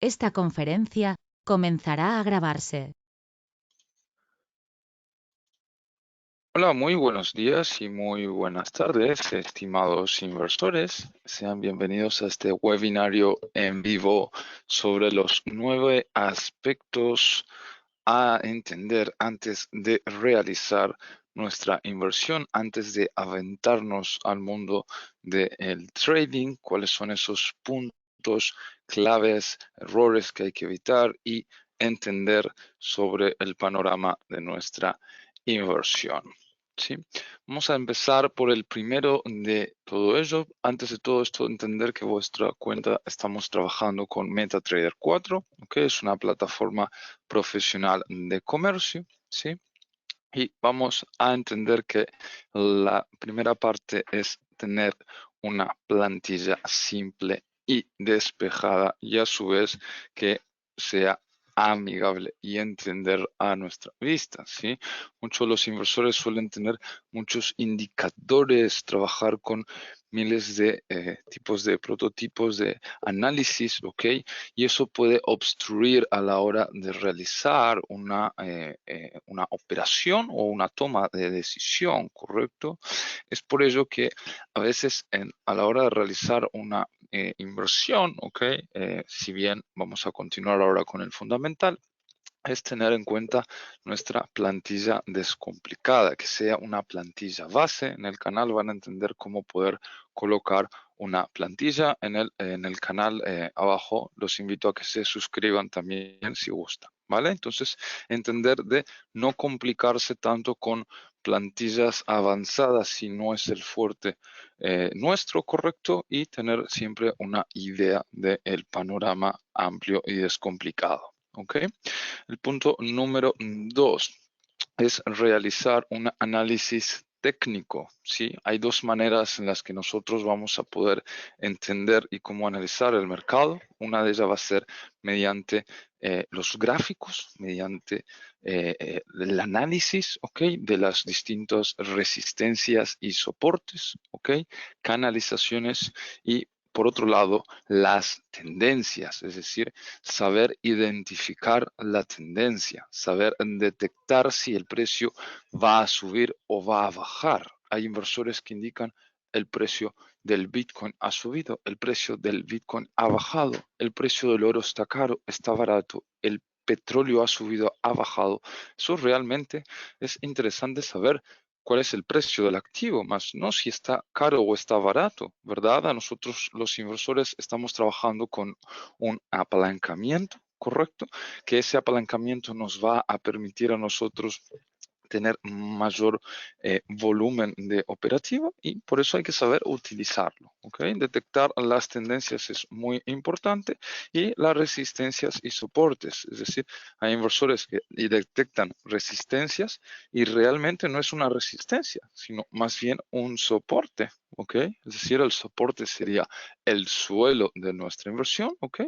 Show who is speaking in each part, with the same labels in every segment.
Speaker 1: Esta conferencia comenzará a grabarse.
Speaker 2: Hola, muy buenos días y muy buenas tardes, estimados inversores. Sean bienvenidos a este webinario en vivo sobre los 9 aspectos a entender antes de realizar nuestra inversión, antes de aventarnos al mundo del trading, cuáles son esos puntos claves, errores que hay que evitar y entender sobre el panorama de nuestra inversión. ¿Sí? Vamos a empezar por el primero de todo ello. Antes de todo esto, entender que vuestra cuenta estamos trabajando con MetaTrader 4, que es una plataforma profesional de comercio, ¿sí? Y vamos a entender que la primera parte es tener una plantilla simple y despejada y a su vez que sea amigable y entender a nuestra vista, ¿sí? Muchos de los inversores suelen tener muchos indicadores, trabajar con miles de tipos de prototipos de análisis, ¿ok? Y eso puede obstruir a la hora de realizar una operación o una toma de decisión, ¿correcto? Es por ello que a veces a la hora de realizar una inversión, ¿ok? Si bien vamos a continuar ahora con el fundamental, es tener en cuenta nuestra plantilla descomplicada, que sea una plantilla base. En el canal van a entender cómo poder colocar una plantilla en el canal abajo. Los invito a que se suscriban también si gustan, ¿vale? Entonces, entender de no complicarse tanto con plantillas avanzadas si no es el fuerte nuestro, correcto, y tener siempre una idea del panorama amplio y descomplicado. ¿Ok? El punto número 2 es realizar un análisis técnico, ¿sí? Hay dos maneras en las que nosotros vamos a poder entender y cómo analizar el mercado. Una de ellas va a ser mediante los gráficos, mediante el análisis, ¿ok? De las distintas resistencias y soportes, ¿ok? Canalizaciones y por otro lado, las tendencias, es decir, saber identificar la tendencia, saber detectar si el precio va a subir o va a bajar. Hay inversores que indican el precio del Bitcoin ha subido, el precio del Bitcoin ha bajado, el precio del oro está caro, está barato, el petróleo ha subido, ha bajado. Eso realmente es interesante saber cuál es el precio del activo, más no si está caro o está barato, ¿verdad? A nosotros los inversores estamos trabajando con un apalancamiento, ¿correcto? Que ese apalancamiento nos va a permitir a nosotros tener mayor volumen de operativo y por eso hay que saber utilizarlo. ¿Ok? Detectar las tendencias es muy importante y las resistencias y soportes. Es decir, hay inversores que detectan resistencias y realmente no es una resistencia, sino más bien un soporte. ¿Ok? Es decir, el soporte sería el suelo de nuestra inversión, ¿ok?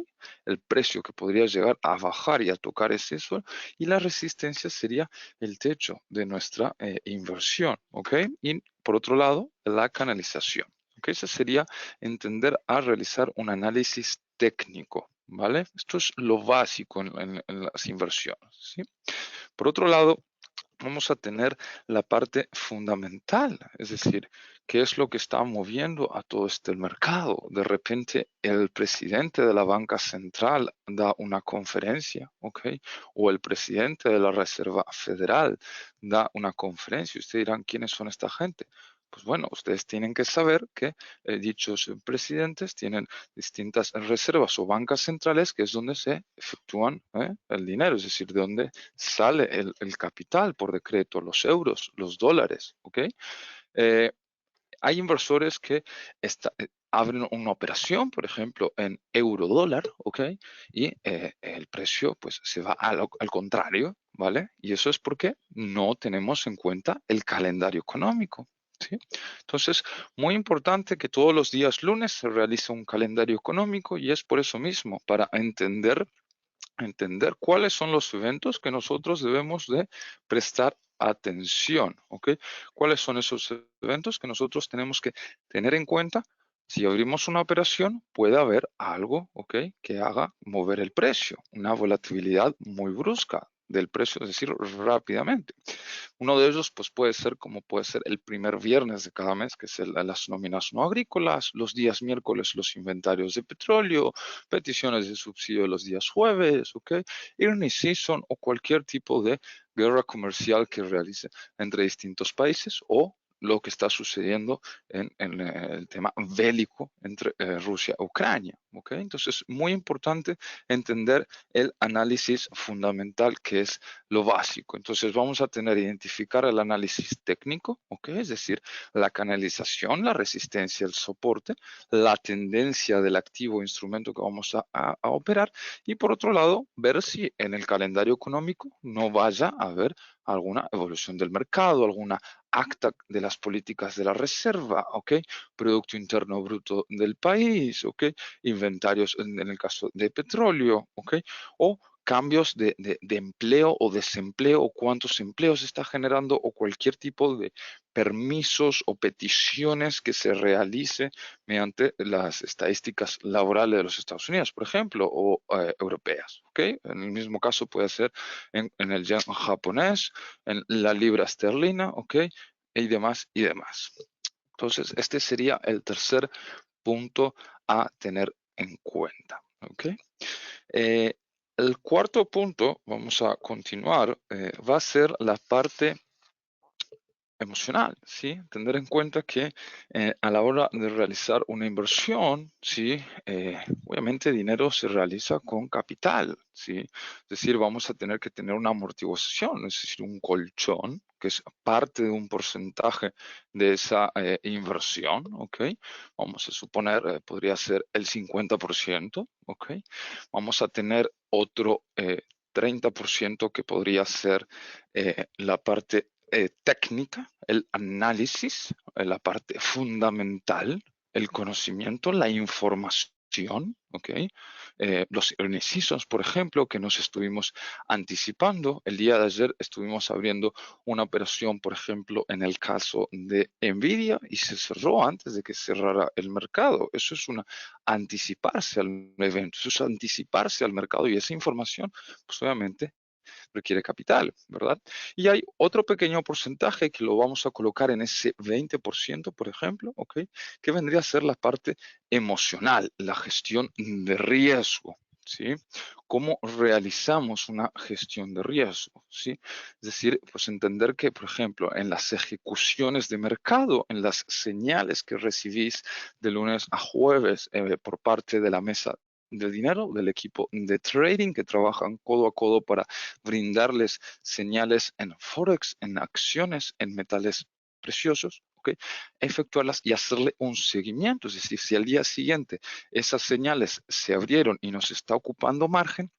Speaker 2: El precio que podría llegar a bajar y a tocar ese suelo y la resistencia sería el techo de nuestra inversión, ¿ok? Y por otro lado, la canalización, ¿ok? Ese sería entender a realizar un análisis técnico, ¿vale? Esto es lo básico en las inversiones, ¿sí? Por otro lado, vamos a tener la parte fundamental, es decir, qué es lo que está moviendo a todo este mercado. De repente el presidente de la banca central da una conferencia, ¿ok? O el presidente de la Reserva Federal da una conferencia. Ustedes dirán, ¿quiénes son esta gente? Pues bueno, ustedes tienen que saber que dichos presidentes tienen distintas reservas o bancas centrales, que es donde se efectúan el dinero, es decir, de donde sale el capital por decreto, los euros, los dólares, ¿ok? Eh, hay inversores que abren una operación, por ejemplo, en euro-dólar, ¿ok? Y el precio pues se va al contrario, ¿vale? Y eso es porque no tenemos en cuenta el calendario económico, ¿sí? Entonces, muy importante que todos los días lunes se realice un calendario económico y es por eso mismo, para entender cuáles son los eventos que nosotros debemos de prestar atención, ¿ok? ¿Cuáles son esos eventos que nosotros tenemos que tener en cuenta Si abrimos una operación, puede haber algo, ¿ok?, que haga mover el precio, una volatilidad muy brusca del precio, es decir, rápidamente. Uno de ellos, pues puede ser como puede ser el primer viernes de cada mes, que es las nóminas no agrícolas, los días miércoles los inventarios de petróleo, peticiones de subsidio los días jueves, ¿ok? Earning season o cualquier tipo de guerra comercial que realice entre distintos países o lo que está sucediendo en el tema bélico entre Rusia y Ucrania. ¿Ok? Entonces, muy importante entender el análisis fundamental que es lo básico. Entonces, vamos a tener identificar el análisis técnico, ¿ok? Es decir, la canalización, la resistencia, el soporte, la tendencia del activo o instrumento que vamos a operar y por otro lado, ver si en el calendario económico no vaya a haber alguna evolución del mercado, alguna acta de las políticas de la reserva, ¿ok? Producto Interno Bruto del país, ¿ok? Inventarios en el caso de petróleo, ¿ok? O cambios de empleo o desempleo, o cuántos empleos está generando, o cualquier tipo de permisos o peticiones que se realice mediante las estadísticas laborales de los Estados Unidos, por ejemplo, o europeas, ¿ok? En el mismo caso puede ser en el yen japonés, en la libra esterlina, ¿ok? Y demás, y demás. Entonces, este sería el tercer punto a tener en cuenta, ¿ok? Eh, el cuarto punto, vamos a continuar, va a ser la parte emocional, ¿sí? Tener en cuenta que a la hora de realizar una inversión, ¿sí? Obviamente dinero se realiza con capital, ¿sí? Es decir, vamos a tener que tener una amortiguación, es decir, un colchón, que es parte de un porcentaje de esa inversión, ¿ok? Vamos a suponer, podría ser el 50%, ¿ok? Vamos a tener otro 30% que podría ser la parte técnica, el análisis, la parte fundamental, el conocimiento, la información, ¿ok? Los ejercicios, por ejemplo, que nos estuvimos anticipando. El día de ayer estuvimos abriendo una operación, por ejemplo, en el caso de Nvidia y se cerró antes de que cerrara el mercado. Eso es una anticiparse al evento, eso es anticiparse al mercado y esa información, pues obviamente requiere capital, ¿verdad? Y hay otro pequeño porcentaje que lo vamos a colocar en ese 20%, por ejemplo, ¿ok? Que vendría a ser la parte emocional, la gestión de riesgo, ¿sí? ¿Cómo realizamos una gestión de riesgo? ¿Sí? Es decir, pues entender que, por ejemplo, en las ejecuciones de mercado, en las señales que recibís de lunes a jueves por parte de la mesa de dinero, del equipo de trading que trabajan codo a codo para brindarles señales en Forex, en acciones, en metales preciosos, ¿ok? Efectuarlas y hacerle un seguimiento. Es decir, si al día siguiente esas señales se abrieron y nos está ocupando margen,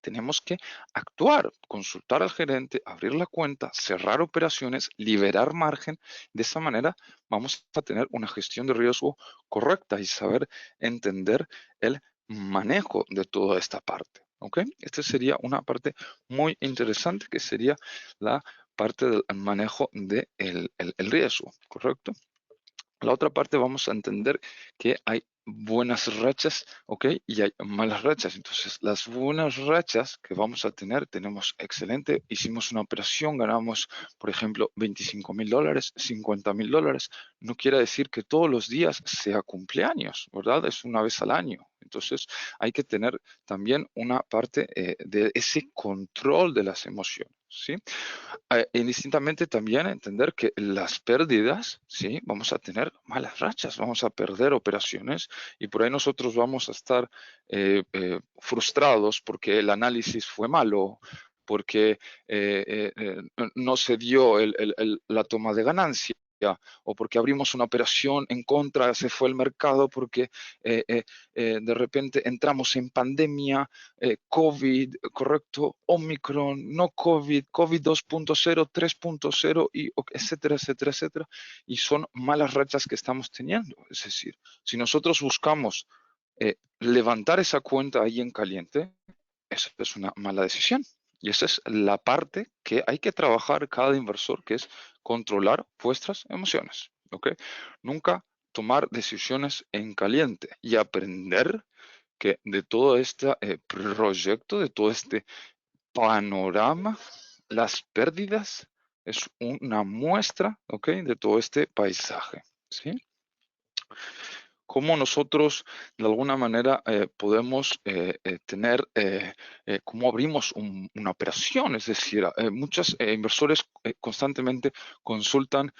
Speaker 2: tenemos que actuar, consultar al gerente, abrir la cuenta, cerrar operaciones, liberar margen. De esa manera vamos a tener una gestión de riesgo correcta y saber entender el manejo de toda esta parte. ¿Ok? Esta sería una parte muy interesante que sería la parte del manejo del el riesgo, ¿correcto? La otra parte vamos a entender que hay buenas rachas, ¿ok? Y hay malas rachas. Entonces, las buenas rachas que vamos a tener, tenemos excelente, hicimos una operación, ganamos, por ejemplo, $25,000, $50,000. No quiere decir que todos los días sea cumpleaños, ¿verdad? Es una vez al año. Entonces, hay que tener también una parte de ese control de las emociones, ¿sí? Indistintamente también entender que las pérdidas, ¿sí? Vamos a tener malas rachas, vamos a perder operaciones y por ahí nosotros vamos a estar frustrados porque el análisis fue malo, porque no se dio la toma de ganancia o porque abrimos una operación en contra, se fue el mercado porque de repente entramos en pandemia, COVID, correcto, Omicron, no COVID, COVID 2.0, 3.0, y etcétera, etcétera, etcétera. Y son malas rachas que estamos teniendo. Es decir, si nosotros buscamos levantar esa cuenta ahí en caliente, esa es una mala decisión. Y esa es la parte que hay que trabajar cada inversor, que es controlar vuestras emociones. ¿Ok? Nunca tomar decisiones en caliente y aprender que de todo este proyecto, de todo este panorama, las pérdidas es una muestra, ¿ok? De todo este paisaje, ¿sí? Cómo nosotros de alguna manera podemos tener, cómo abrimos una operación. Es decir, muchos inversores constantemente consultan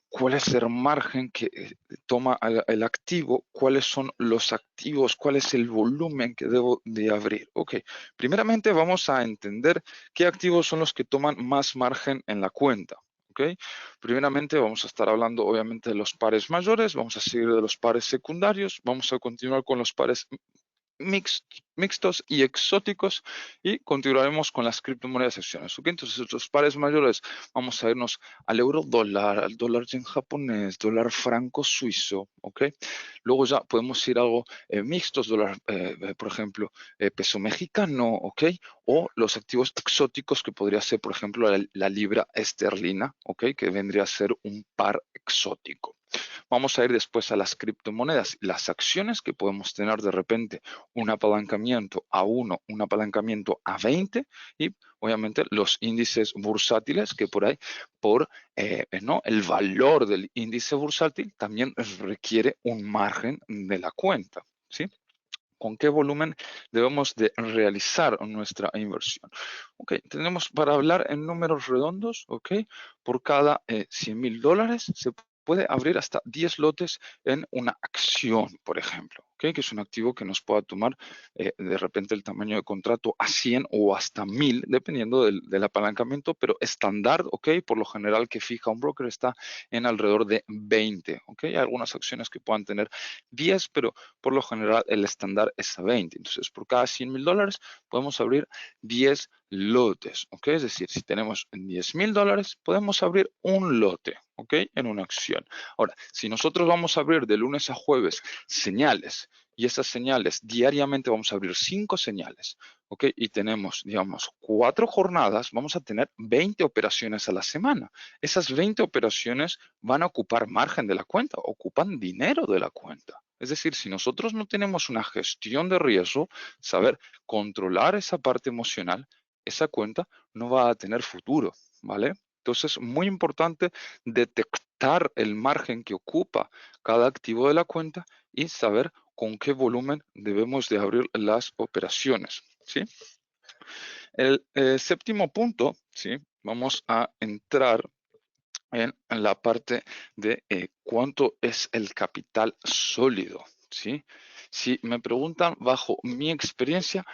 Speaker 2: cuál es el margen que toma el activo, cuáles son los activos, cuál es el volumen que debo de abrir. Ok, primeramente vamos a entender qué activos son los que toman más margen en la cuenta. ¿Ok? Primeramente vamos a estar hablando obviamente de los pares mayores, vamos a seguir de los pares secundarios, vamos a continuar con los pares mixtos y exóticos y continuaremos con las criptomonedas y acciones. ¿Ok? Entonces los pares mayores vamos a irnos al euro dólar, al dólar yen japonés, dólar franco suizo. ¿Ok? Luego ya podemos ir a algo mixtos, dólar, por ejemplo, peso mexicano, ¿ok? O los activos exóticos que podría ser, por ejemplo, la libra esterlina, ¿ok? Que vendría a ser un par exótico. Vamos a ir después a las criptomonedas, las acciones que podemos tener de repente un apalancamiento a 1, un apalancamiento a 20 y obviamente los índices bursátiles que por ahí, por ¿no? el valor del índice bursátil también requiere un margen de la cuenta, ¿sí? ¿Con qué volumen debemos de realizar nuestra inversión? Ok, tenemos para hablar en números redondos, ok, por cada $100,000 se puede abrir hasta 10 lotes en una acción, por ejemplo, ok, que es un activo que nos pueda tomar de repente el tamaño de contrato a 100 o hasta 1000, dependiendo del apalancamiento, pero estándar, ok, por lo general que fija un broker está en alrededor de 20, ok, hay algunas acciones que puedan tener 10, pero por lo general el estándar es a 20. Entonces, por cada $100,000 podemos abrir 10 lotes, ¿ok? Es decir, si tenemos $10,000, podemos abrir un lote, ¿ok? En una acción. Ahora, si nosotros vamos a abrir de lunes a jueves señales y esas señales diariamente vamos a abrir 5 señales, ¿ok? Y tenemos, digamos, 4 jornadas, vamos a tener 20 operaciones a la semana. Esas 20 operaciones van a ocupar margen de la cuenta, ocupan dinero de la cuenta. Es decir, si nosotros no tenemos una gestión de riesgo, saber controlar esa parte emocional, esa cuenta no va a tener futuro, ¿vale? Entonces, muy importante detectar el margen que ocupa cada activo de la cuenta y saber con qué volumen debemos de abrir las operaciones, ¿sí? El séptimo punto, ¿sí? Vamos a entrar en la parte de cuánto es el capital sólido, ¿sí? Si me preguntan bajo mi experiencia,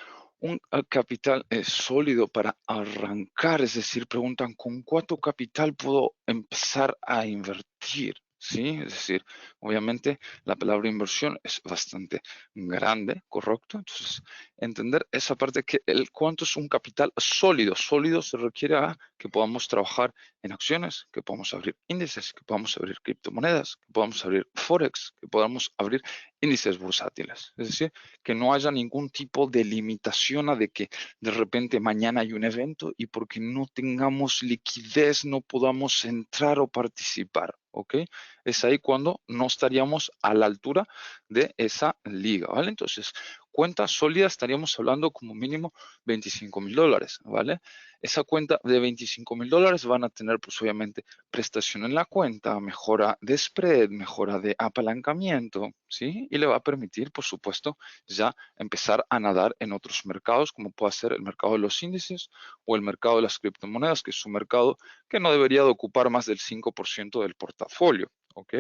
Speaker 2: un capital sólido para arrancar, es decir, preguntan con cuánto capital puedo empezar a invertir, ¿sí? Es decir, obviamente la palabra inversión es bastante grande, ¿correcto? Entonces, entender esa parte que el cuánto es un capital sólido. Sólido se requiere a que podamos trabajar en acciones, que podamos abrir índices, que podamos abrir criptomonedas, que podamos abrir forex, que podamos abrir índices bursátiles. Es decir, que no haya ningún tipo de limitación a de que de repente mañana hay un evento y porque no tengamos liquidez no podamos entrar o participar. ¿Ok? Es ahí cuando no estaríamos a la altura de esa liga, ¿vale? Entonces, cuenta sólida estaríamos hablando como mínimo $25,000, ¿vale? Esa cuenta de $25,000 van a tener, pues obviamente, prestación en la cuenta, mejora de spread, mejora de apalancamiento, ¿sí? Y le va a permitir, por supuesto, ya empezar a nadar en otros mercados, como puede ser el mercado de los índices o el mercado de las criptomonedas, que es un mercado que no debería de ocupar más del 5% del portafolio, ¿ok?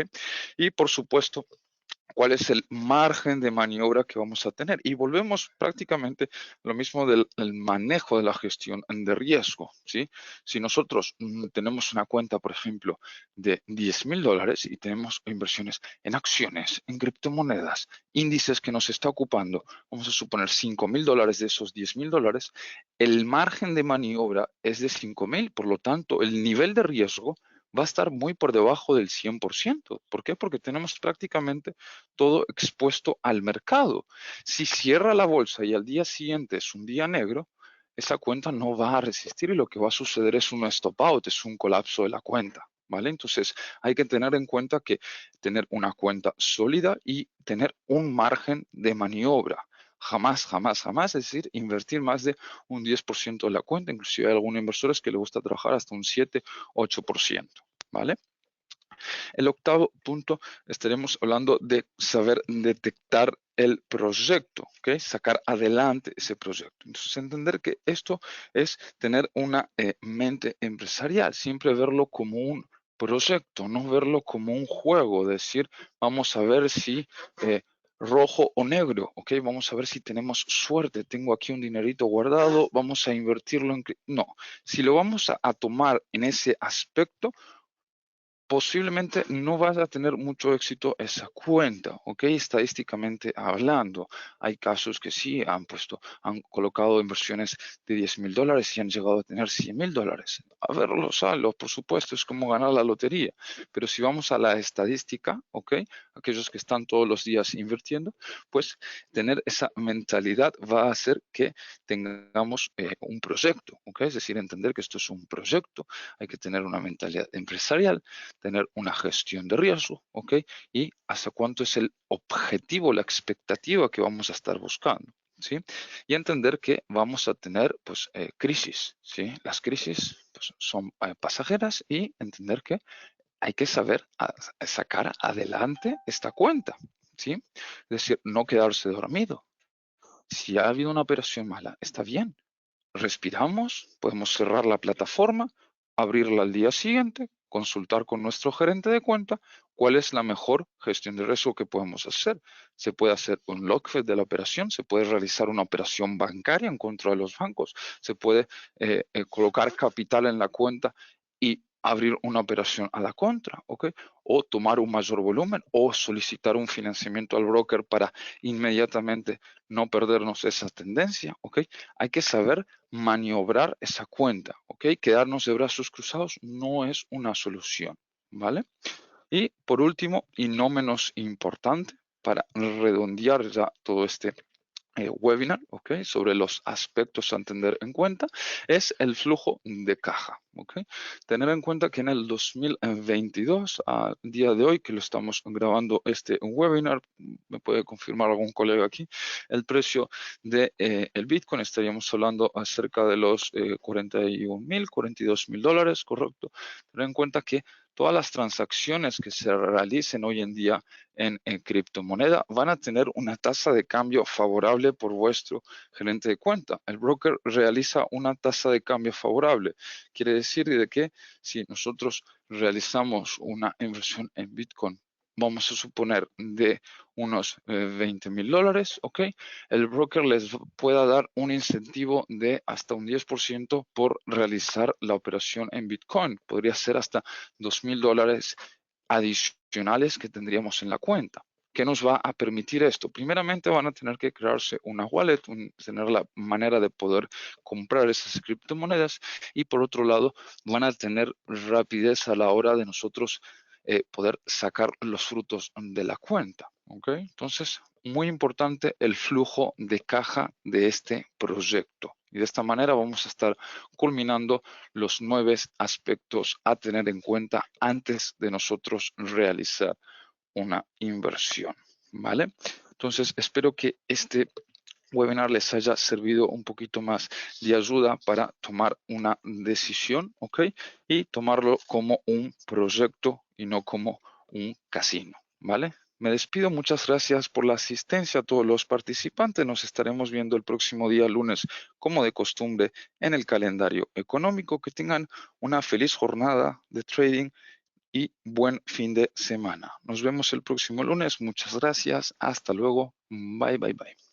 Speaker 2: Y, por supuesto, cuál es el margen de maniobra que vamos a tener. Y volvemos prácticamente lo mismo del manejo de la gestión de riesgo, ¿sí? Si nosotros tenemos una cuenta, por ejemplo, de $10,000 y tenemos inversiones en acciones, en criptomonedas, índices que nos está ocupando, vamos a suponer $5,000 de esos $10,000, el margen de maniobra es de 5,000, por lo tanto, el nivel de riesgo va a estar muy por debajo del 100%. ¿Por qué? Porque tenemos prácticamente todo expuesto al mercado. Si cierra la bolsa y al día siguiente es un día negro, esa cuenta no va a resistir y lo que va a suceder es un stop out, es un colapso de la cuenta. ¿vale? Entonces, hay que tener en cuenta que tener una cuenta sólida y tener un margen de maniobra. Jamás, jamás, jamás, es decir, invertir más de un 10% de la cuenta. Inclusive hay algunos inversores que les gusta trabajar hasta un 7, 8%, ¿vale? El octavo punto, estaremos hablando de saber detectar el proyecto, ¿ok? Sacar adelante ese proyecto. Entonces, entender que esto es tener una mente empresarial, siempre verlo como un proyecto, no verlo como un juego, decir, vamos a ver si rojo o negro, ¿ok? Vamos a ver si tenemos suerte, tengo aquí un dinerito guardado, vamos a invertirlo en... No, si lo vamos a tomar en ese aspecto, posiblemente no vas a tener mucho éxito esa cuenta, ¿ok? Estadísticamente hablando, hay casos que sí han colocado inversiones de $10,000 y han llegado a tener $100,000. A ver los saldos, por supuesto, es como ganar la lotería, pero si vamos a la estadística, ¿ok? Aquellos que están todos los días invirtiendo, pues tener esa mentalidad va a hacer que tengamos un proyecto, ¿ok? Es decir, entender que esto es un proyecto, hay que tener una mentalidad empresarial, tener una gestión de riesgo, ¿ok? Y hasta cuánto es el objetivo, la expectativa que vamos a estar buscando, ¿sí? Y entender que vamos a tener, pues, crisis, ¿sí? Las crisis pues, son pasajeras y entender que hay que saber sacar adelante esta cuenta, ¿sí? Es decir, no quedarse dormido. Si ha habido una operación mala, está bien, respiramos, podemos cerrar la plataforma, abrirla al día siguiente, consultar con nuestro gerente de cuenta cuál es la mejor gestión de riesgo que podemos hacer. Se puede hacer un logfed de la operación, se puede realizar una operación bancaria en contra de los bancos, se puede colocar capital en la cuenta y abrir una operación a la contra, ¿ok? O tomar un mayor volumen o solicitar un financiamiento al broker para inmediatamente no perdernos esa tendencia, ¿ok? Hay que saber maniobrar esa cuenta, ¿ok? Quedarnos de brazos cruzados no es una solución, ¿vale? Y por último, y no menos importante, para redondear ya todo este webinar, ¿ok? Sobre los aspectos a tener en cuenta, es el flujo de caja, ¿ok? Tener en cuenta que en el 2022, a día de hoy que lo estamos grabando este webinar, me puede confirmar algún colega aquí, el precio de el Bitcoin, estaríamos hablando acerca de los 41,000, $42,000, correcto. Tener en cuenta que todas las transacciones que se realicen hoy en día en criptomoneda van a tener una tasa de cambio favorable por vuestro gerente de cuenta. El broker realiza una tasa de cambio favorable. Quiere decir de que si nosotros realizamos una inversión en Bitcoin, vamos a suponer de unos $20,000, ¿ok? El broker les pueda dar un incentivo de hasta un 10% por realizar la operación en Bitcoin. Podría ser hasta $2,000 adicionales que tendríamos en la cuenta. ¿Qué nos va a permitir esto? Primeramente van a tener que crearse una wallet, tener la manera de poder comprar esas criptomonedas y por otro lado van a tener rapidez a la hora de nosotros poder sacar los frutos de la cuenta. ¿Ok? Entonces, muy importante el flujo de caja de este proyecto. Y de esta manera vamos a estar culminando los 9 aspectos a tener en cuenta antes de nosotros realizar una inversión, ¿vale? Entonces, espero que este webinar les haya servido un poquito más de ayuda para tomar una decisión, ¿ok? Y tomarlo como un proyecto y no como un casino, ¿vale? Me despido, muchas gracias por la asistencia a todos los participantes. Nos estaremos viendo el próximo día lunes, como de costumbre, en el calendario económico. Que tengan una feliz jornada de trading y buen fin de semana. Nos vemos el próximo lunes. Muchas gracias. Hasta luego. Bye, bye, bye.